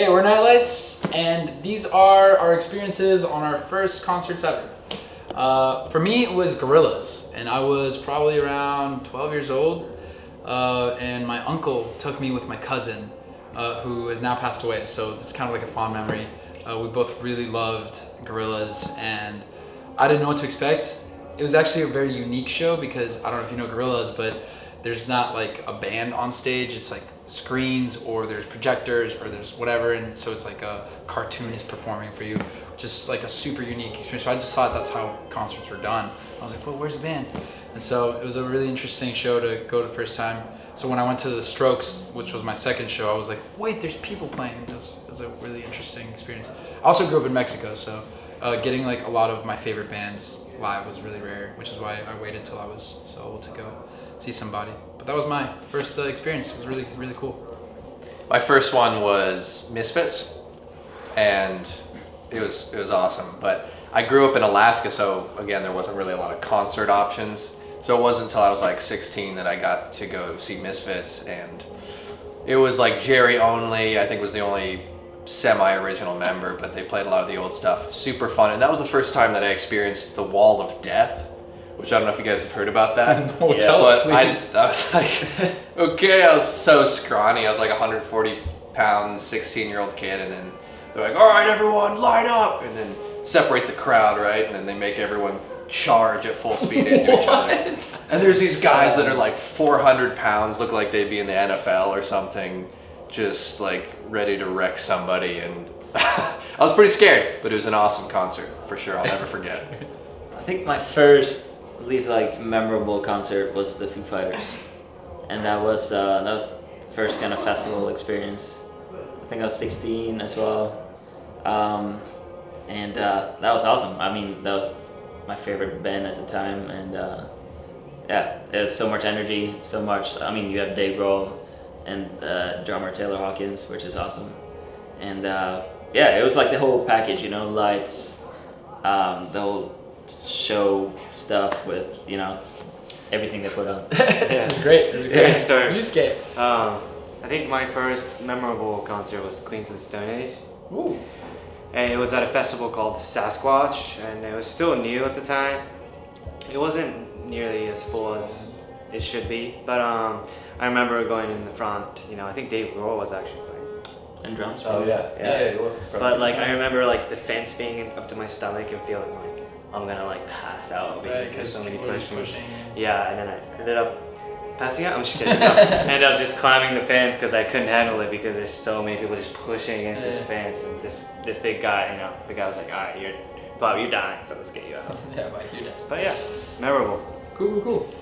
Hey, we're Nightlights, and these are our experiences on our first concerts ever. For me, it was Gorillaz, and I was probably around 12 years old, and my uncle took me with my cousin, who has now passed away, so this is kind of like a fond memory. We both really loved Gorillaz, and I didn't know what to expect. It was actually a very unique show because I don't know if you know Gorillaz, but there's not like a band on stage. It's like screens, or there's projectors, or there's whatever, and so it's like a cartoonist performing for you, which is like a super unique experience. So I just thought that's how concerts were done. I was like, well, where's the band? And so it was a really interesting show to go to the first time. So when I went to the Strokes, which was my second show, I was like, wait, there's people playing. It was a really interesting experience. I also grew up in Mexico, so getting like a lot of my favorite bands live was really rare, which is why I waited till I was so old to go see somebody. But that was my first experience. It was really, really cool. My first one was Misfits, and it was awesome. But I grew up in Alaska, so again, there wasn't really a lot of concert options. So it wasn't until I was like 16 that I got to go see Misfits, and it was like Jerry only. I think was the only semi-original member, but they played a lot of the old stuff. Super fun, and that was the first time that I experienced the Wall of Death, which I don't know if you guys have heard about that. No, tell us, please. I was like, okay, I was so scrawny. I was like 140 pound, 16-year-old kid, and then they're like, all right, everyone, line up, and then separate the crowd, right? And then they make everyone charge at full speed into each other. And there's these guys that are like 400 pounds, look like they'd be in the NFL or something, just like ready to wreck somebody. And I was pretty scared, but it was an awesome concert for sure. I'll never forget. I think my first, at least like memorable concert was the Foo Fighters, and that was the first kind of festival experience. I think I was 16 as well, and that was awesome. I mean, that was my favorite band at the time, and yeah, there's so much energy, so much. I mean, you have Dave Grohl and drummer Taylor Hawkins, which is awesome, and yeah, it was like the whole package, you know, lights, the whole show stuff with, you know, everything they put on. It was great. It was a great story. You skate. I think my first memorable concert was Queens of the Stone Age. Ooh. And it was at a festival called Sasquatch, and it was still new at the time. It wasn't nearly as full as it should be, but I remember going in the front. You know, I think Dave Grohl was actually playing. And drums. Oh yeah. But like I remember like the fence being up to my stomach and feeling like I'm gonna like pass out because there's so many pushing. Yeah, and then I ended up passing out. I'm just kidding. No. I ended up just climbing the fence because I couldn't handle it because there's so many people just pushing against this fence, and this big guy, you know, the guy was like, all right, you're dying, so let's get you out. Yeah, Mike, you're dead. But yeah, memorable. Cool.